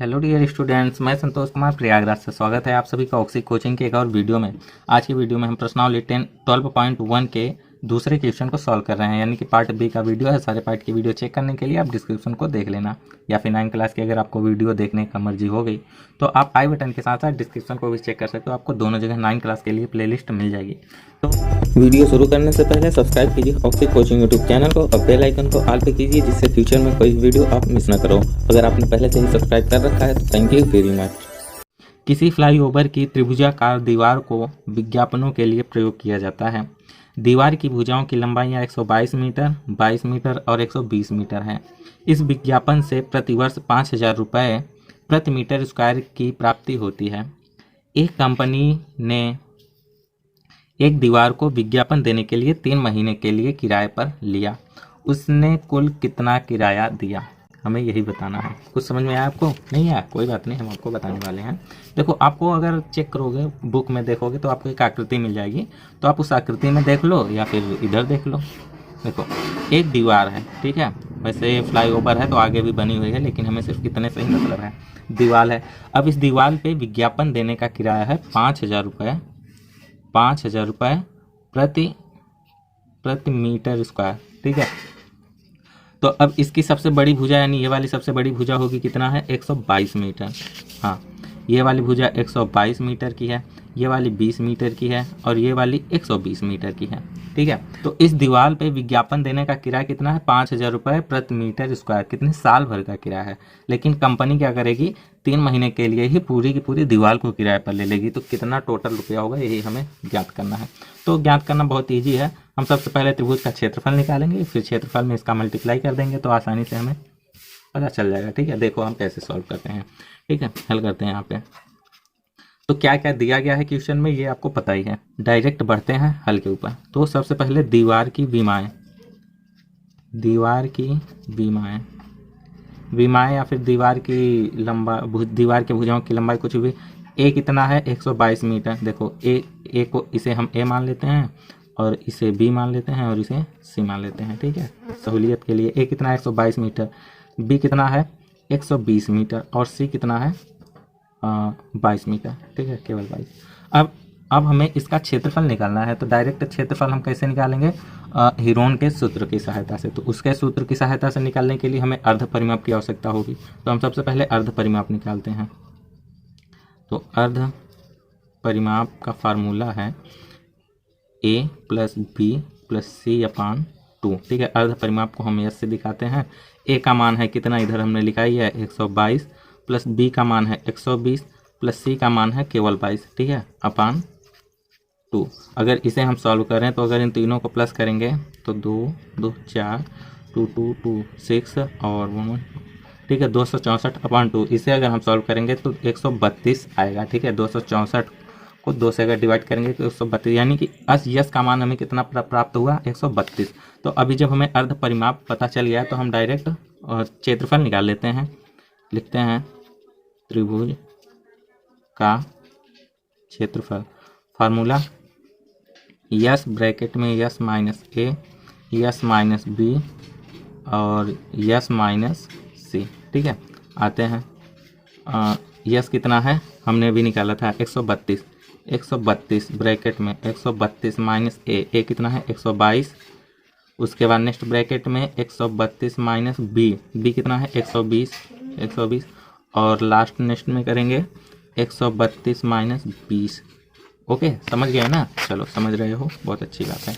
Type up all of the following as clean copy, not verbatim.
Hello dear students, मैं संतोष कुमार प्रयागराज से स्वागत है आप सभी का ऑक्सी कोचिंग के एक और वीडियो में। आज की वीडियो में हम प्रश्नावली 12.1 के दूसरे क्वेश्चन को सॉल्व कर रहे हैं, यानी कि पार्ट बी का वीडियो है। सारे पार्ट की वीडियो चेक करने के लिए आप डिस्क्रिप्शन को देख लेना, या फिर 9 क्लास की अगर आपको वीडियो देखने का मर्जी हो गई तो आप आई बटन के साथ साथ डिस्क्रिप्शन को भी चेक कर सकते हो। आपको दोनों जगह 9 क्लास के लिए प्लेलिस्ट मिल जाएगी। तो वीडियो शुरू करने से पहले सब्सक्राइब कीजिए ऑक्सी कोचिंग यूट्यूब चैनल को और बेल आइकन को ऑल पे कीजिए, जिससे फ्यूचर में कोई वीडियो आप मिस ना करो। अगर आपने पहले से ही सब्सक्राइब कर रखा है तो थैंक यू वेरी मच। किसी फ्लाईओवर की त्रिभुजाकार दीवार को विज्ञापनों के लिए प्रयोग किया जाता है। दीवार की भुजाओं की लंबाइयाँ 122 मीटर, 22 मीटर और 120 मीटर है। इस विज्ञापन से प्रतिवर्ष 5,000 रुपये प्रति मीटर स्क्वायर की प्राप्ति होती है। एक कंपनी ने एक दीवार को विज्ञापन देने के लिए 3 महीने के लिए किराए पर लिया। उसने कुल कितना किराया दिया, हमें यही बताना है। कुछ समझ में आया आपको? नहीं आया? कोई बात नहीं, हम आपको बताने वाले हैं। देखो, आपको अगर चेक करोगे, बुक में देखोगे तो आपको एक आकृति मिल जाएगी, तो आप उस आकृति में देख लो या फिर इधर देख लो। देखो, एक दीवार है, ठीक है। वैसे फ्लाईओवर है तो आगे भी बनी हुई है, लेकिन हमें सिर्फ कितने से ही मतलब है, दीवार है। अब इस दीवार पे विज्ञापन देने का किराया है 5,000 रुपये, 5,000 रुपये प्रति मीटर स्क्वायर, ठीक है। तो अब इसकी सबसे बड़ी भुजा, यानी ये वाली सबसे बड़ी भुजा होगी, कितना है? 122 मीटर। हाँ, ये वाली भुजा 122 मीटर की है, ये वाली 20 मीटर की है और ये वाली 120 मीटर की है, ठीक है। तो इस दीवार पे विज्ञापन देने का किराया कितना है? 5,000 रुपये प्रति मीटर स्क्वायर। कितने साल भर का किराया है, लेकिन कंपनी क्या करेगी? 3 महीने के लिए ही पूरी की पूरी दीवार को किराए पर ले लेगी। तो कितना टोटल रुपया होगा, यही हमें ज्ञात करना है। तो ज्ञात करना बहुत ईजी है। हम सबसे पहले त्रिभुज का क्षेत्रफल निकालेंगे, फिर क्षेत्रफल में इसका मल्टीप्लाई कर देंगे, तो आसानी से हमें पता चल जाएगा, ठीक है। देखो हम कैसे सॉल्व करते हैं, ठीक है। हल करते हैं यहाँ पे। तो क्या क्या दिया गया है क्वेश्चन में, ये आपको पता ही है। डायरेक्ट बढ़ते हैं हल के ऊपर। तो सबसे पहले दीवार की विमाएँ, दीवार की विमाएँ, विमाएँ या फिर दीवार की दीवार के भुजाओं की लंबाई कुछ भी। ए कितना है? 122 मीटर। देखो, ए को इसे हम ए मान लेते हैं और इसे बी मान लेते हैं और इसे सी मान लेते हैं, ठीक है, सहूलियत के लिए। ए कितना है? 122 मीटर। बी कितना है? 120 मीटर। और सी कितना है? 22 मीटर, ठीक है, केवल 22। अब हमें इसका क्षेत्रफल निकालना है। तो डायरेक्ट क्षेत्रफल हम कैसे निकालेंगे? हीरोन के सूत्र की सहायता से। तो उसके सूत्र की सहायता से निकालने के लिए हमें अर्ध परिमाप की आवश्यकता होगी। तो हम सबसे पहले अर्ध परिमाप निकालते हैं। तो अर्ध परिमाप का फार्मूला है a प्लस बी प्लस सी अपान 2, ठीक है। अर्ध परिमाप को हम यस से दिखाते हैं। a का मान है कितना, इधर हमने लिखा ही है 122, प्लस b का मान है 120, प्लस c का मान है केवल 22, ठीक है, अपान 2। अगर इसे हम सॉल्व करें तो अगर इन तीनों को प्लस करेंगे तो 2 2 4, 2 2 2 6 और 1 1, ठीक है, 264 अपान 2। इसे अगर हम सॉल्व करेंगे तो 132 आएगा, ठीक है। 264 को 2 से अगर डिवाइड करेंगे तो 132, यानी कि यस का मान हमें कितना प्राप्त हुआ? 132। तो अभी जब हमें अर्ध परिमाप पता चल गया तो हम डायरेक्ट क्षेत्रफल निकाल लेते हैं। लिखते हैं त्रिभुज का क्षेत्रफल। फार्मूला यस ब्रैकेट में यस माइनस ए, यस माइनस बी और यस माइनस सी, ठीक है। आते हैं, यस कितना है हमने भी निकाला था 132, 132 ब्रैकेट में 132 माइनस ए कितना है? 122। उसके बाद नेक्स्ट ब्रैकेट में 132 माइनस बी कितना है? 120, 120। और लास्ट नेक्स्ट में करेंगे 132 माइनस 20। ओके, समझ गए ना? चलो, समझ रहे हो, बहुत अच्छी बात है।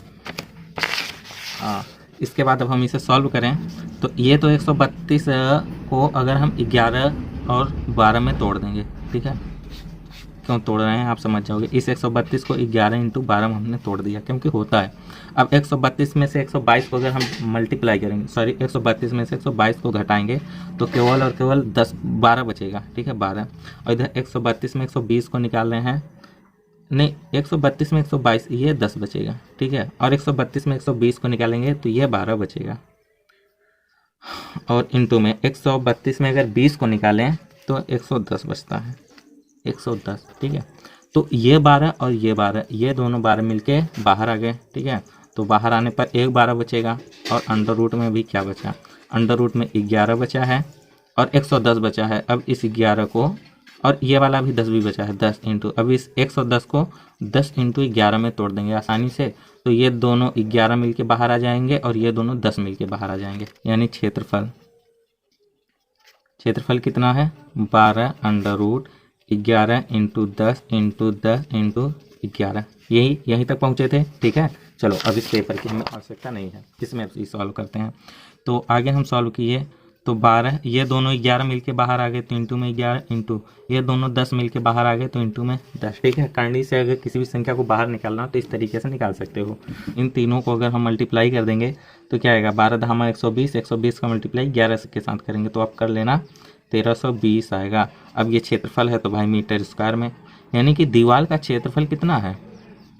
इसके बाद अब हम इसे सॉल्व करें तो ये तो 132 को अगर हम 11 और 12 में तोड़ देंगे, ठीक है। क्यों तोड़ रहे हैं आप समझ जाओगे। इस 132 को 11 इंटू 12 में हमने तोड़ दिया, क्योंकि होता है। अब 132 में से 122 को अगर हम मल्टीप्लाई करेंगे, सॉरी 132 में से 122 को घटाएंगे तो केवल और केवल 12 बचेगा, ठीक है, 12। और इधर 132 में 120 को निकाल रहे हैं, नहीं, 132 में 122, ये 10 बचेगा, ठीक है। और 132 में 120 को निकालेंगे तो ये 12 बचेगा। और इंटू में 132 में अगर 20 को निकालें तो 110 बचता है, 110, ठीक है। तो ये 12 और ये 12, ये दोनों 12 मिलके बाहर आ गए, ठीक है। तो बाहर आने पर एक 12 बचेगा और अंडर रूट में भी क्या बचा? अंडर रूट में 11 बचा है और 110 बचा है। अब इस 11 को, और ये वाला भी 10 भी बचा है, 10 इंटू, अब इस 110 को 10 इंटू 11 में तोड़ देंगे आसानी से, तो ये दोनों 11 मिलके बाहर आ जाएंगे और ये दोनों 10 मिलके बाहर आ जाएंगे। यानी क्षेत्रफल कितना है, 12 under root 11 into 10 into 10 into 11। यहीं तक पहुँचे थे। ठीक है, चलो अब इस पेपर की हमें आवश्यकता नहीं है, इसमें अब सॉल्व करते हैं। तो आगे हम सॉल्व किए तो 12, ये दोनों 11 मिलके बाहर आ गए तो इंटू में 11, इंटू ये दोनों 10 मिलके बाहर आ गए तो इंटू में 10। ठीक है, करनी से अगर किसी भी संख्या को बाहर निकालना हो तो इस तरीके से निकाल सकते हो। इन तीनों को अगर हम मल्टीप्लाई कर देंगे तो क्या आएगा, 12 धामा 120, 120 का मल्टीप्लाई 11 के साथ करेंगे तो आप कर लेना 1320 आएगा। अब ये क्षेत्रफल है तो भाई मीटर स्क्वायर में, यानी कि दीवार का क्षेत्रफल कितना है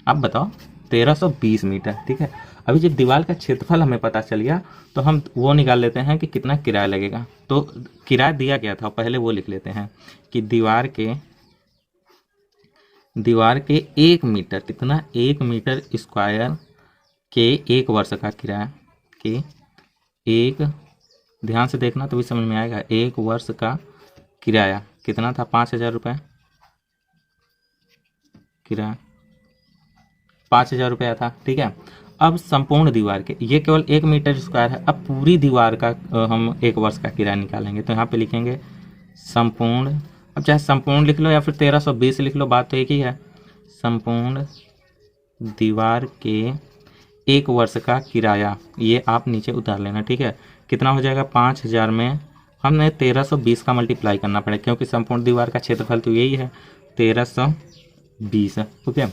आप बताओ, 1320 मीटर। ठीक है, अभी जब दीवार का क्षेत्रफल हमें पता चल गया तो हम वो निकाल लेते हैं कि कितना किराया लगेगा। तो किराया दिया गया था, पहले वो लिख लेते हैं कि दीवार के 1 मीटर, कितना, 1 मीटर स्क्वायर के 1 वर्ष का किराया के एक, ध्यान से देखना तभी समझ में आएगा, 1 वर्ष का किराया कितना था, 5000 रुपये किराया, 5000 रुपया था। ठीक है, अब संपूर्ण दीवार के, ये केवल 1 मीटर स्क्वायर है, अब पूरी दीवार का हम 1 वर्ष का किराया निकालेंगे तो यहाँ पे लिखेंगे संपूर्ण, अब चाहे संपूर्ण लिख लो या फिर 1320 लिख लो, बात तो एक ही है। संपूर्ण दीवार के 1 वर्ष का किराया, ये आप नीचे उतार लेना। ठीक है, कितना हो जाएगा, 5000 में हमने 1320 का मल्टीप्लाई करना पड़ेगा क्योंकि संपूर्ण दीवार का क्षेत्रफल तो यही है 1320। ओके,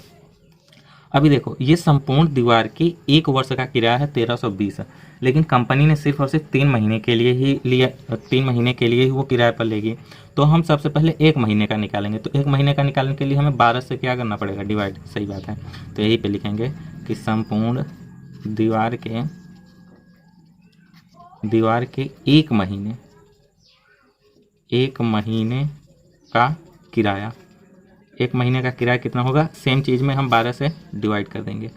अभी देखो ये संपूर्ण दीवार की 1 वर्ष का किराया है 1320, लेकिन कंपनी ने सिर्फ और सिर्फ 3 महीने के लिए ही लिया, 3 महीने के लिए ही वो किराए पर लेगी। तो हम सबसे पहले 1 महीने का निकालेंगे, तो 1 महीने का निकालने के लिए हमें 12 से क्या करना पड़ेगा, डिवाइड। सही बात है, तो यही पे लिखेंगे कि संपूर्ण दीवार के 1 महीने का किराया, 1 महीने का किराया कितना होगा, सेम चीज़ में हम 12 से डिवाइड कर देंगे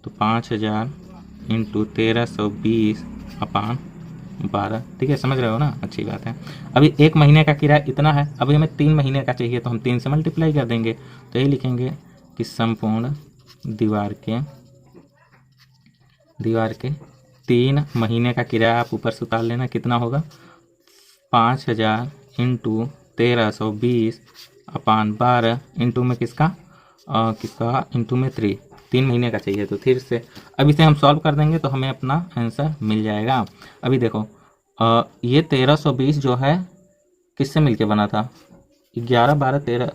तो 5000 इंटू 1320 अपान 12। ठीक है, समझ रहे हो ना, अच्छी बात है। अभी 1 महीने का किराया इतना है, अभी हमें 3 महीने का चाहिए तो हम 3 से मल्टीप्लाई कर देंगे तो यही लिखेंगे कि संपूर्ण दीवार के 3 महीने का किराया आप ऊपर से उतार लेना, कितना होगा, 5000 इंटू 1320 अपान 12 इंटू में किसका इंटू में 3 महीने का चाहिए तो फिर से अब इसे हम सॉल्व कर देंगे तो हमें अपना आंसर मिल जाएगा। अभी देखो ये 1320 जो है किससे मिलके बना था, 11 12 13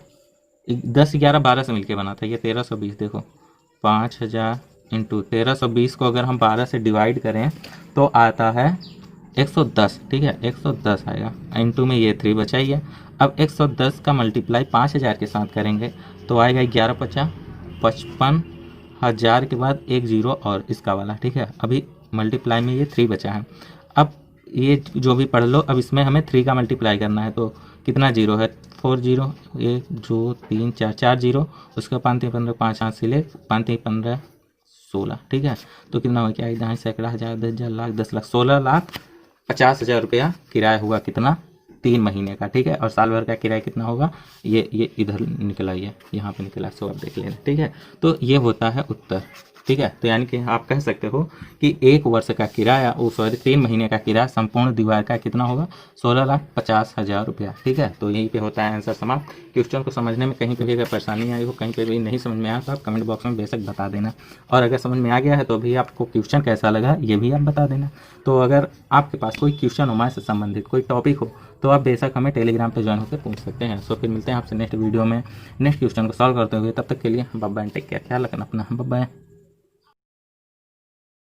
10 11 12 से मिलके बना था ये 1320। देखो 5000 इंटू 1320 को अगर हम 12 से डिवाइड करें तो आता है 110। ठीक है, 110 आएगा, इंटू में ये 3 बचा ही है। अब 110 का मल्टीप्लाई 5000 के साथ करेंगे तो आएगा 11 50 55,000 के बाद 1 0 और इसका वाला। ठीक है, अभी मल्टीप्लाई में ये 3 बचा है। अब ये जो भी पढ़ लो, अब इसमें हमें 3 का मल्टीप्लाई करना है तो कितना 0 है, 4 0, 1 2 3 4 4 0, उसका 5 3 15 5 8 सिले 5 3 15 16। ठीक है, तो कितना हो गया, 1 सैकड़ा, 1000 10,000 लाख 10 लाख 16,50,000 रुपया किराया हुआ, कितना, 3 महीने का। ठीक है, और साल भर का किराया कितना होगा, ये इधर निकला, ये यहाँ पे निकला, सो आप देख लेना। ठीक है, तो ये होता है उत्तर। ठीक है, तो यानी कि आप कह सकते हो कि 1 वर्ष का किराया, 3 महीने का किराया संपूर्ण दीवार का कितना होगा, 16,50,000 रुपया। ठीक है, तो यहीं पे होता है आंसर समाप्त। क्वेश्चन को समझने में कहीं पे भी अगर परेशानी आई हो, कहीं पे भी नहीं समझ में आया तो आप कमेंट बॉक्स में बेशक बता देना, और अगर समझ में आ गया है तो भी आपको क्वेश्चन कैसा लगा ये भी आप बता देना। तो अगर आपके पास कोई क्वेश्चन हो, मैथ्स से संबंधित कोई टॉपिक हो तो आप बेशक हमें टेलीग्राम पे ज्वाइन होकर पूछ सकते हैं। सो फिर मिलते हैं आपसे नेक्स्ट वीडियो में नेक्स्ट क्वेश्चन को सॉल्व करते हुए, तब तक के लिए बाय बाय, टेक केयर, ख्याल रखना अपना, बाय बाय।